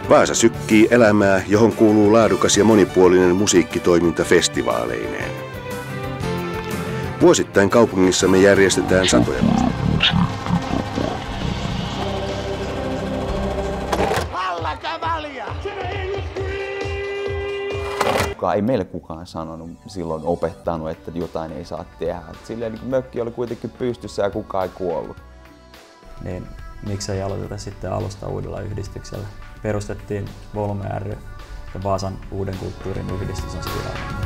Vaasa sykkii elämää, johon kuuluu laadukas ja monipuolinen musiikkitoiminta festivaaleineen. Vuosittain kaupungissamme järjestetään satoja. Ei meille kukaan sanonut silloin opettanut, että jotain ei saa tehdä. Silleen niin mökki oli kuitenkin pystyssä ja kukaan ei kuollut. Niin, miksei aloiteta sitten alusta uudella yhdistyksellä? Perustettiin Volme ry ja Vaasan uuden kulttuurin yhdistys on sitä.